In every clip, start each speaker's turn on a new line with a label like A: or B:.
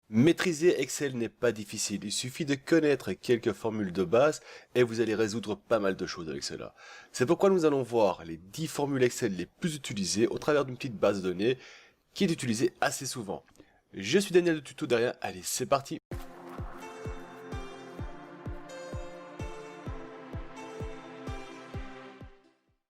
A: Maîtriser Excel n'est pas difficile, il suffit de connaître quelques formules de base et vous allez résoudre pas mal de choses avec cela. C'est pourquoi nous allons voir les 10 formules Excel les plus utilisées au travers d'une petite base de données qui est utilisée assez souvent. Je suis Daniel de Tuto Derrière, allez c'est parti.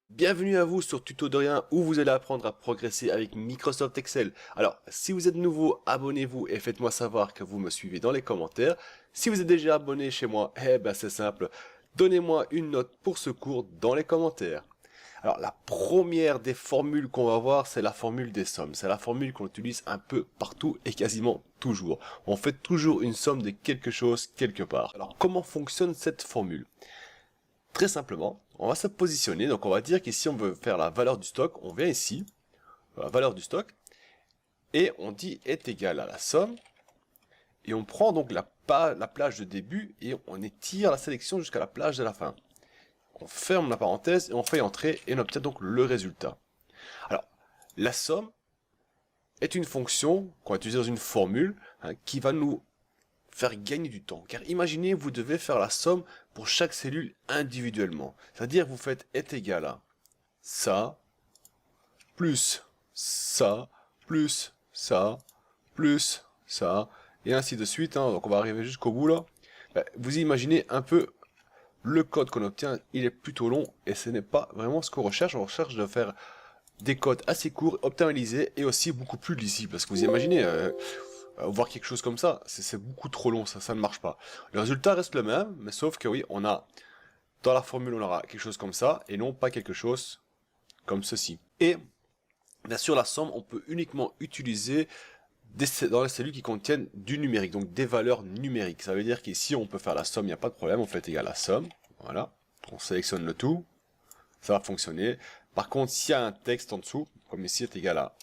A: Bienvenue à vous sur Tuto de Rien où vous allez apprendre à progresser avec Microsoft Excel. Alors, si vous êtes nouveau, abonnez-vous et faites-moi savoir que vous me suivez dans les commentaires. Si vous êtes déjà abonné chez moi, eh ben c'est simple, donnez-moi une note pour ce cours dans les commentaires. Alors, la première des formules qu'on va voir, c'est la formule des sommes. C'est la formule qu'on utilise un peu partout et quasiment toujours. On fait toujours une somme de quelque chose quelque part. Alors, comment fonctionne cette formule ? Très simplement, on va se positionner, donc on va dire qu'ici on veut faire la valeur du stock, on vient ici, la valeur du stock, et on dit est égal à la somme, et on prend donc la plage de début, et on étire la sélection jusqu'à la plage de la fin. On ferme la parenthèse, et on fait entrer, et on obtient donc le résultat. Alors, la somme est une fonction qu'on va utiliser dans une formule, qui va nous faire gagner du temps. Car imaginez, vous devez faire la somme pour chaque cellule individuellement. C'est-à-dire, vous faites est égal à ça, plus ça, plus ça, plus ça, et ainsi de suite. Donc on va arriver jusqu'au bout là. Vous imaginez un peu le code qu'on obtient, il est plutôt long, et ce n'est pas vraiment ce qu'on recherche. On recherche de faire des codes assez courts, optimisés, et aussi beaucoup plus lisibles. Parce que vous imaginez... voir quelque chose comme ça, c'est beaucoup trop long, ça ne marche pas. Le résultat reste le même, mais sauf que oui, on a, dans la formule, on aura quelque chose comme ça, et non pas quelque chose comme ceci. Et, bien sûr, la somme, on peut uniquement utiliser dans les cellules qui contiennent du numérique, donc des valeurs numériques. Ça veut dire qu'ici, on peut faire la somme, il n'y a pas de problème, on fait égal à la somme, voilà, on sélectionne le tout, ça va fonctionner. Par contre, s'il y a un texte en dessous, comme ici est égal à,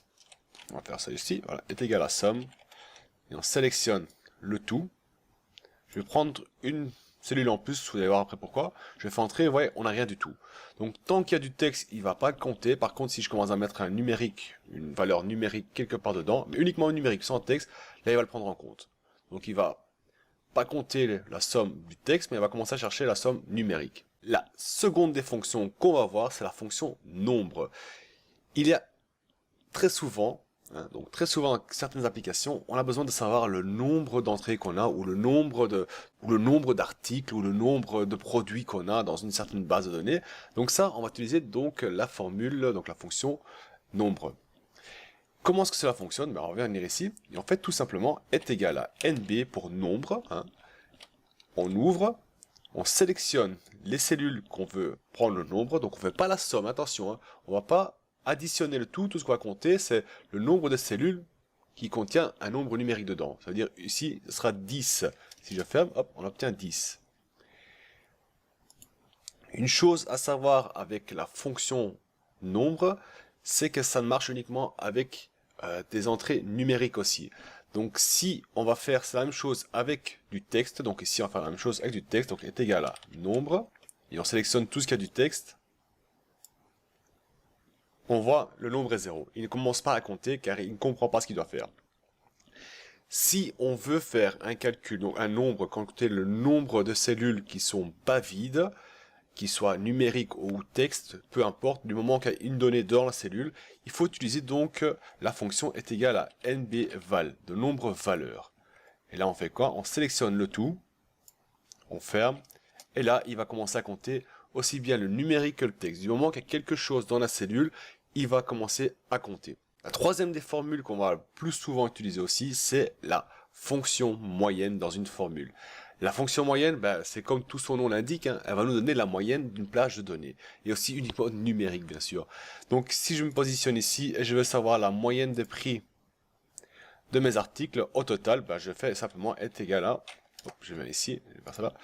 A: on va faire ça ici, voilà, est égal à somme, et on sélectionne le tout. Je vais prendre une cellule en plus, vous allez voir après pourquoi. Je vais faire entrer, vous voyez, on n'a rien du tout. Donc tant qu'il y a du texte, il ne va pas compter. Par contre, si je commence à mettre un numérique, une valeur numérique quelque part dedans, mais uniquement un numérique sans texte, là il va le prendre en compte. Donc il va pas compter la somme du texte, mais il va commencer à chercher la somme numérique. La seconde des fonctions qu'on va voir, c'est la fonction nombre. Il y a très souvent, donc très souvent, certaines applications, on a besoin de savoir le nombre d'entrées qu'on a, ou le nombre d'articles, ou le nombre de produits qu'on a dans une certaine base de données. Donc ça, on va utiliser donc la formule, donc la fonction nombre. Comment est-ce que cela fonctionne? On va venir ici, et en fait, tout simplement, est égal à NB pour nombre. On ouvre, on sélectionne les cellules qu'on veut prendre le nombre, donc on ne fait pas la somme, attention, on ne va pas additionner le tout ce qu'on va compter, c'est le nombre de cellules qui contient un nombre numérique dedans. Ça veut dire ici, ce sera 10. Si je ferme, hop, on obtient 10. Une chose à savoir avec la fonction nombre, c'est que ça ne marche uniquement avec des entrées numériques aussi. Donc si on va faire la même chose avec du texte, donc ici on va faire la même chose avec du texte, donc est égal à nombre, et on sélectionne tout ce qui a du texte, on voit le nombre est 0. Il ne commence pas à compter car il ne comprend pas ce qu'il doit faire. Si on veut faire un calcul, donc un nombre, compter le nombre de cellules qui sont pas vides, qui soient numériques ou texte, peu importe, du moment qu'il y a une donnée dans la cellule, il faut utiliser donc la fonction est égale à nbval, de nombre valeur. Et là on fait quoi? On sélectionne le tout, on ferme, et là il va commencer à compter aussi bien le numérique que le texte. Du moment qu'il y a quelque chose dans la cellule, il va commencer à compter. La troisième des formules qu'on va le plus souvent utiliser aussi, c'est la fonction moyenne dans une formule. La fonction moyenne, c'est comme tout son nom l'indique, elle va nous donner la moyenne d'une plage de données. Et aussi uniquement numérique, bien sûr. Donc si je me positionne ici et je veux savoir la moyenne des prix de mes articles, au total, je fais simplement est égal à, je vais ici, je vais faire ça là,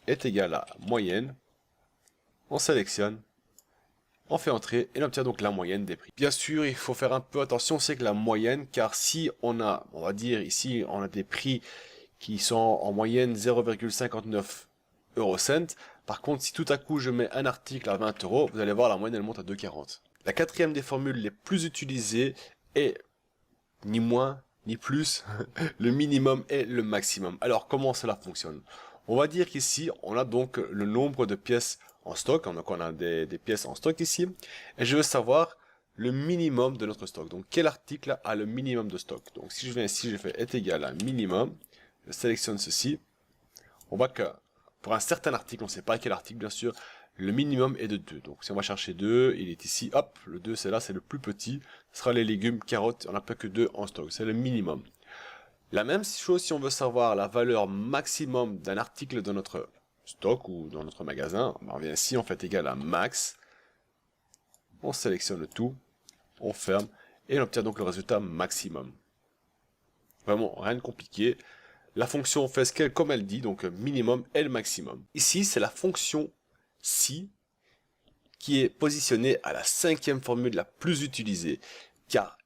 A: est égal à moyenne, on sélectionne, on fait entrer et on obtient donc la moyenne des prix. Bien sûr, il faut faire un peu attention, c'est que la moyenne, car si on a, on va dire ici, on a des prix qui sont en moyenne 0,59 eurocents. Par contre, si tout à coup je mets un article à 20 euros, vous allez voir la moyenne elle monte à 2,40. La quatrième des formules les plus utilisées est ni moins ni plus, le minimum et le maximum. Alors comment cela fonctionne? On va dire qu'ici, on a donc le nombre de pièces en stock, donc on a des pièces en stock ici, et je veux savoir le minimum de notre stock. Donc quel article a le minimum de stock? Donc si je viens ici, je fais est égal à minimum, je sélectionne ceci, on voit que pour un certain article, on ne sait pas quel article bien sûr, le minimum est de 2. Donc si on va chercher 2, il est ici, hop, le 2 c'est là, c'est le plus petit, ce sera les légumes, carottes, on n'a pas que 2 en stock, c'est le minimum. La même chose si on veut savoir la valeur maximum d'un article dans notre stock ou dans notre magasin, on vient ici, on fait égal à max, on sélectionne tout, on ferme, et on obtient donc le résultat maximum. Vraiment, rien de compliqué. La fonction fait ce qu'elle, comme elle dit, donc minimum et le maximum. Ici, c'est la fonction si qui est positionnée à la 5e formule la plus utilisée, car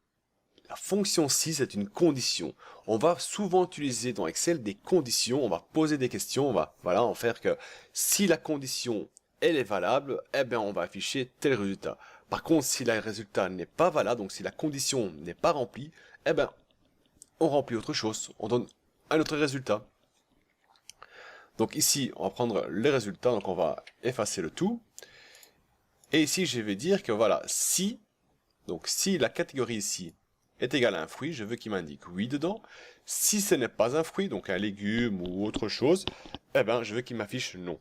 A: la fonction si c'est une condition. On va souvent utiliser dans Excel des conditions, on va poser des questions, on va en faire que si la condition elle est valable, eh bien on va afficher tel résultat. Par contre, si le résultat n'est pas valable, donc si la condition n'est pas remplie, eh bien on remplit autre chose, on donne un autre résultat. Donc ici, on va prendre les résultats, donc on va effacer le tout. Et ici, je vais dire que voilà, si la catégorie ici est égale à un fruit, je veux qu'il m'indique oui dedans. Si ce n'est pas un fruit, donc un légume ou autre chose, eh ben, je veux qu'il m'affiche non.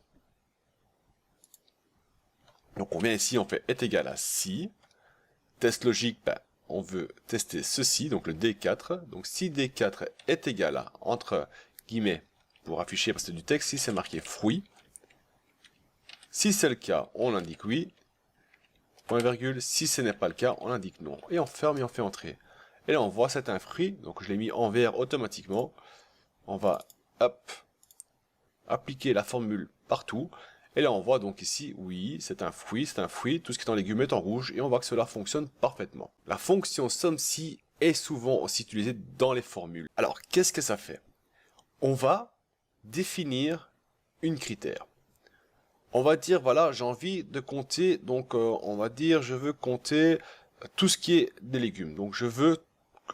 A: Donc on vient ici, on fait est égal à si. Test logique, ben, on veut tester ceci, donc le D4. Donc si D4 est égal à, entre guillemets, pour afficher, parce que c'est du texte, si c'est marqué fruit. Si c'est le cas, on indique oui. Point virgule, si ce n'est pas le cas, on indique non. Et on ferme et on fait entrer. Et là on voit c'est un fruit, donc je l'ai mis en vert automatiquement. On va hop, appliquer la formule partout. Et là on voit donc ici, oui, c'est un fruit, tout ce qui est en légumes est en rouge, et on voit que cela fonctionne parfaitement. La fonction SOM-SI est souvent aussi utilisée dans les formules. Alors qu'est-ce que ça fait? On va définir une critère. On va dire, voilà, j'ai envie de compter, donc on va dire, je veux compter tout ce qui est des légumes. Donc je veux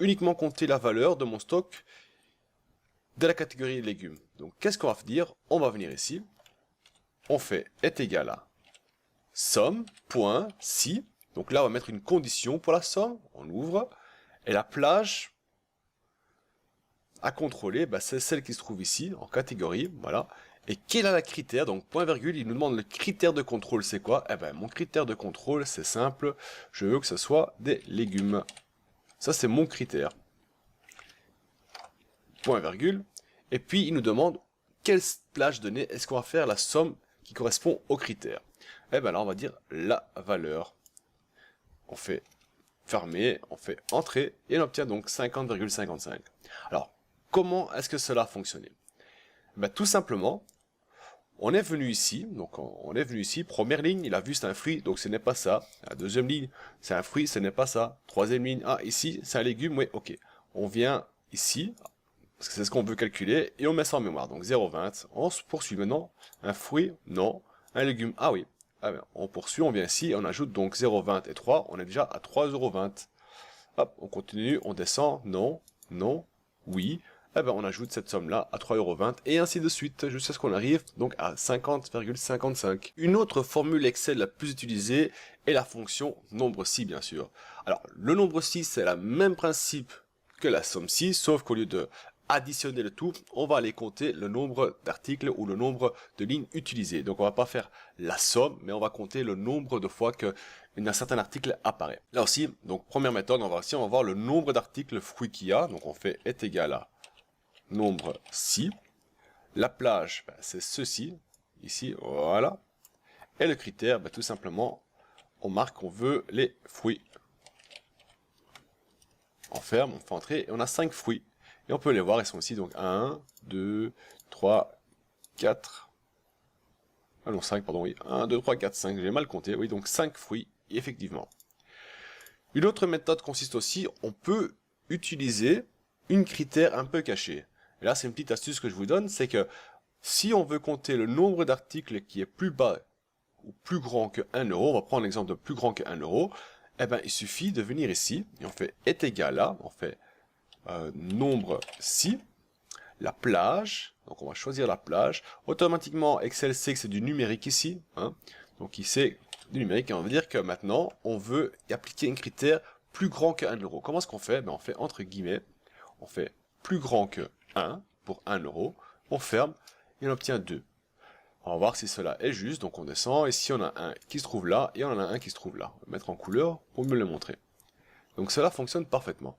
A: uniquement compter la valeur de mon stock de la catégorie légumes. Donc qu'est-ce qu'on va dire? On va venir ici, on fait est égal à somme.si. Donc là, on va mettre une condition pour la somme, on ouvre, et la plage à contrôler, bah, c'est celle qui se trouve ici, en catégorie, voilà. Et quel est le critère? Donc point virgule, il nous demande le critère de contrôle, c'est quoi? Eh ben mon critère de contrôle, c'est simple, je veux que ce soit des légumes. Ça c'est mon critère. Point virgule. Et puis il nous demande quelle plage donnée est-ce qu'on va faire la somme qui correspond au critère. Eh ben là on va dire la valeur. On fait fermer, on fait entrer et on obtient donc 50,55. Alors comment est-ce que cela a fonctionné? Ben, tout simplement, on est venu ici, première ligne, il a vu c'est un fruit, donc ce n'est pas ça. La deuxième ligne, c'est un fruit, ce n'est pas ça. Troisième ligne, ah ici, c'est un légume, oui, ok. On vient ici, parce que c'est ce qu'on veut calculer, et on met ça en mémoire. Donc 0,20, on se poursuit maintenant. Un fruit, non. Un légume, ah oui. Ah bien, on poursuit, on vient ici, on ajoute donc 0,20 et 3, on est déjà à 3,20 €. Hop, on continue, on descend, non, non, oui. Eh ben, on ajoute cette somme-là à 3,20 € et ainsi de suite, jusqu'à ce qu'on arrive donc à 50,55. Une autre formule Excel la plus utilisée est la fonction nombre si, bien sûr. Alors, le nombre si, c'est le même principe que la somme si, sauf qu'au lieu de additionner le tout, on va aller compter le nombre d'articles ou le nombre de lignes utilisées. Donc, on va pas faire la somme, mais on va compter le nombre de fois que un certain article apparaît. Là aussi, donc première méthode, on va voir le nombre d'articles fruits qu'il y a. Donc, on fait est égal à nombre si. La plage, ben, c'est ceci, ici, voilà. Et le critère, ben, tout simplement, on marque qu'on veut les fruits. On ferme, on fait entrer, et on a 5 fruits. Et on peut les voir, ils sont ici, donc 1, 2, 3, 4. Ah non, 5, pardon, oui. 1, 2, 3, 4, 5, j'ai mal compté. Oui, donc 5 fruits, effectivement. Une autre méthode consiste aussi, on peut utiliser une critère un peu cachée. Et là, c'est une petite astuce que je vous donne, c'est que si on veut compter le nombre d'articles qui est plus bas ou plus grand que 1 €, on va prendre l'exemple de plus grand que 1 €, eh ben, il suffit de venir ici, et on fait est égal à, on fait nombre si, la plage, donc on va choisir la plage. Automatiquement, Excel sait que c'est du numérique ici, hein, donc il sait du numérique, et on veut dire que maintenant, on veut y appliquer un critère plus grand que 1 euro. Comment est-ce qu'on fait? Ben, on fait entre guillemets, on fait plus grand que 1 pour 1 euro, on ferme, et on obtient 2. On va voir si cela est juste, donc on descend, et si on a un qui se trouve là, et on en a un qui se trouve là. On va mettre en couleur pour mieux le montrer. Donc cela fonctionne parfaitement.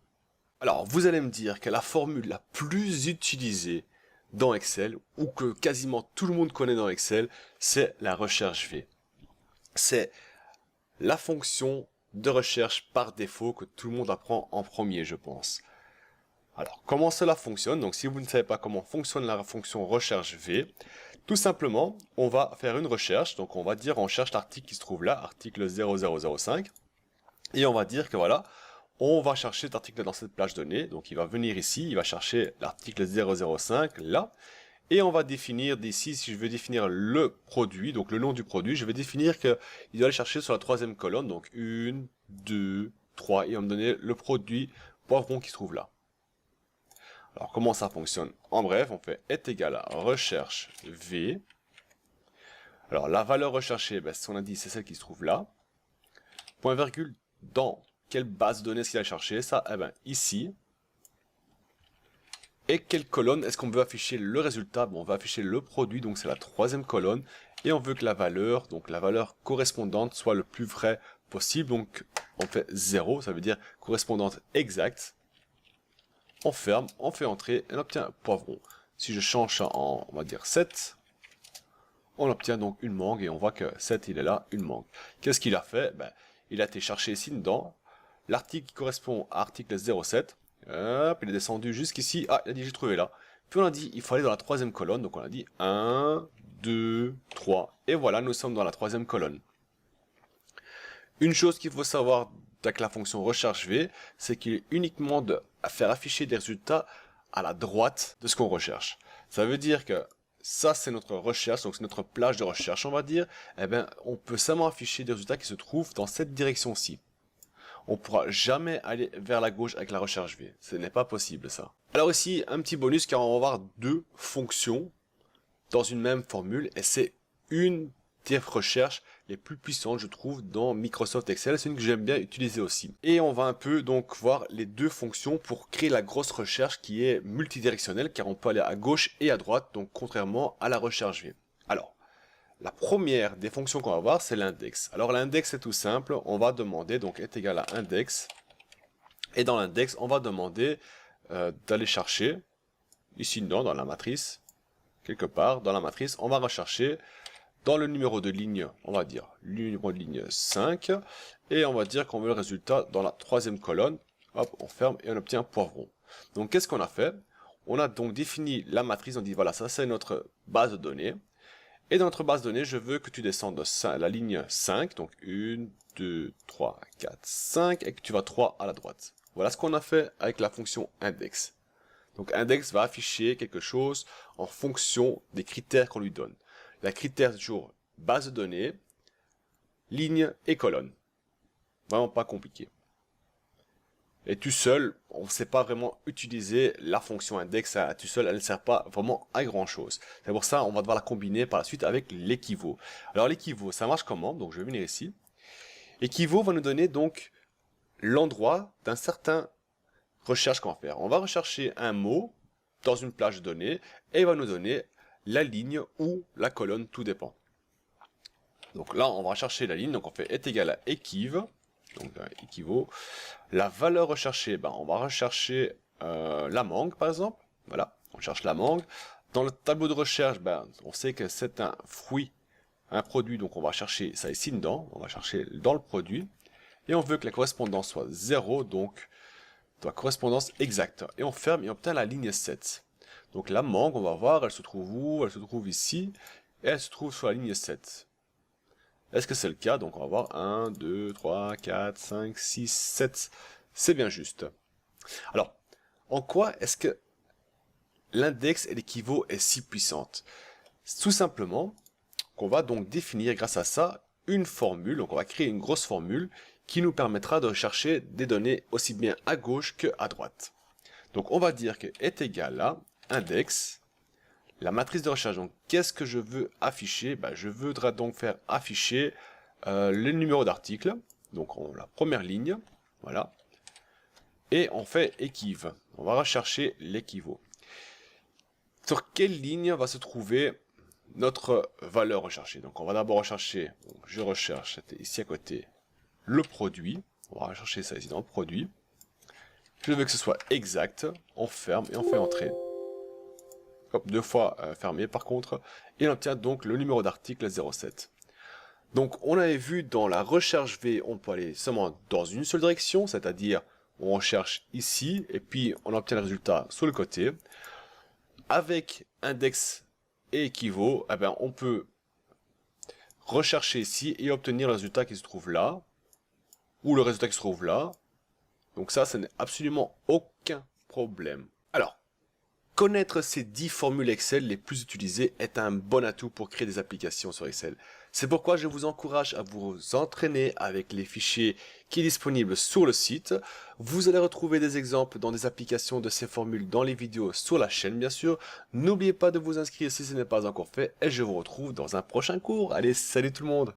A: Alors, vous allez me dire que la formule la plus utilisée dans Excel, ou que quasiment tout le monde connaît dans Excel, c'est la recherche V. C'est la fonction de recherche par défaut que tout le monde apprend en premier, je pense. Alors, comment cela fonctionne? Donc, si vous ne savez pas comment fonctionne la fonction recherche V, tout simplement, on va faire une recherche. Donc, on va dire, on cherche l'article qui se trouve là, article 0005. Et on va dire que voilà, on va chercher cet article dans cette plage donnée. Donc, il va venir ici, il va chercher l'article 005 là. Et on va définir d'ici, si je veux définir le produit, donc le nom du produit, je vais définir qu'il doit aller chercher sur la troisième colonne. Donc, 1, 2, 3. Et on va me donner le produit poivron qui se trouve là. Alors, comment ça fonctionne? En bref, on fait est égal à recherche V. Alors, la valeur recherchée, ben, ce qu'on a dit, c'est celle qui se trouve là. Point virgule, dans quelle base de données est-ce qu'il a cherché? Ça, eh ben, ici. Et quelle colonne est-ce qu'on veut afficher le résultat? Bon, on va afficher le produit, donc c'est la troisième colonne. Et on veut que la valeur, donc la valeur correspondante, soit le plus vrai possible. Donc, on fait 0, ça veut dire correspondante exacte. On ferme, on fait entrer, et on obtient un poivron. Si je change ça en, on va dire 7, on obtient donc une mangue, et on voit que 7, il est là, une mangue. Qu'est-ce qu'il a fait? Ben, il a été chercher ici dedans, l'article qui correspond à article 07, hop, il est descendu jusqu'ici, ah, il a dit j'ai trouvé là. Puis on a dit, il faut aller dans la troisième colonne, donc on a dit 1, 2, 3, et voilà, nous sommes dans la troisième colonne. Une chose qu'il faut savoir avec la fonction recherche V, c'est qu'il est uniquement de faire afficher des résultats à la droite de ce qu'on recherche. Ça veut dire que ça, c'est notre recherche, donc c'est notre plage de recherche, on va dire. Eh bien, on peut seulement afficher des résultats qui se trouvent dans cette direction-ci. On ne pourra jamais aller vers la gauche avec la recherche V. Ce n'est pas possible, ça. Alors ici, un petit bonus, car on va avoir deux fonctions dans une même formule, et c'est une des recherches les plus puissantes, je trouve, dans Microsoft Excel. C'est une que j'aime bien utiliser aussi. Et on va un peu donc voir les deux fonctions pour créer la grosse recherche qui est multidirectionnelle, car on peut aller à gauche et à droite, donc contrairement à la recherche V. Alors, la première des fonctions qu'on va voir, c'est l'index. Alors l'index c'est tout simple, on va demander, donc est égal à index, et dans l'index, on va demander d'aller chercher, ici non, dans la matrice, quelque part, dans la matrice, on va rechercher dans le numéro de ligne, on va dire le numéro de ligne 5, et on va dire qu'on veut le résultat dans la troisième colonne. Hop, on ferme et on obtient poivron. Donc qu'est-ce qu'on a fait? On a donc défini la matrice, on dit voilà, ça c'est notre base de données. Et dans notre base de données, je veux que tu descendes de la ligne 5, donc 1, 2, 3, 4, 5, et que tu vas 3 à la droite. Voilà ce qu'on a fait avec la fonction index. Donc index va afficher quelque chose en fonction des critères qu'on lui donne. La critère, c'est toujours base de données, ligne et colonne. Vraiment pas compliqué. Et tout seul, on ne sait pas vraiment utiliser la fonction index. Tout seul, elle ne sert pas vraiment à grand chose. C'est pour ça on va devoir la combiner par la suite avec l'équivaut. Alors l'équivaut, ça marche comment? Donc je vais venir ici. L'équivaut va nous donner donc l'endroit d'un certain recherche qu'on va faire. On va rechercher un mot dans une plage de données et il va nous donner la ligne ou la colonne, tout dépend. Donc là, on va chercher la ligne, donc on fait est égal à équive, donc équivaut. La valeur recherchée, ben, on va rechercher la mangue par exemple, voilà, on cherche la mangue. Dans le tableau de recherche, ben, on sait que c'est un fruit, un produit, donc on va chercher ça ici dedans, on va chercher dans le produit, et on veut que la correspondance soit 0, donc la correspondance exacte. Et on ferme et on obtient la ligne 7. Donc la mangue, on va voir, elle se trouve où? Elle se trouve ici, et elle se trouve sur la ligne 7. Est-ce que c'est le cas? Donc on va voir 1, 2, 3, 4, 5, 6, 7. C'est bien juste. Alors, en quoi est-ce que l'index et l'équivaut est si puissante? Tout simplement qu'on va donc définir grâce à ça une formule, donc on va créer une grosse formule qui nous permettra de rechercher des données aussi bien à gauche que à droite. Donc on va dire que est égal à index, la matrice de recherche. Donc qu'est-ce que je veux afficher? Je voudrais donc faire afficher le numéro d'article. Donc la première ligne, voilà. Et on fait équive. On va rechercher l'équivaut. Sur quelle ligne va se trouver notre valeur recherchée? Donc on va d'abord rechercher, je recherche, c'était ici à côté, le produit. On va rechercher ça ici dans le produit. Je veux que ce soit exact. On ferme et on fait entrer. Hop, 2 fois fermé par contre. Et on obtient donc le numéro d'article 07. Donc on avait vu dans la recherche V, on peut aller seulement dans une seule direction, c'est-à-dire on recherche ici et puis on obtient le résultat sur le côté. Avec index et équivaut, on peut rechercher ici et obtenir le résultat qui se trouve là, ou le résultat qui se trouve là. Donc ça n'est absolument aucun problème. Alors, connaître ces 10 formules Excel les plus utilisées est un bon atout pour créer des applications sur Excel. C'est pourquoi je vous encourage à vous entraîner avec les fichiers qui sont disponibles sur le site. Vous allez retrouver des exemples dans des applications de ces formules dans les vidéos sur la chaîne bien sûr. N'oubliez pas de vous inscrire si ce n'est pas encore fait et je vous retrouve dans un prochain cours. Allez, salut tout le monde!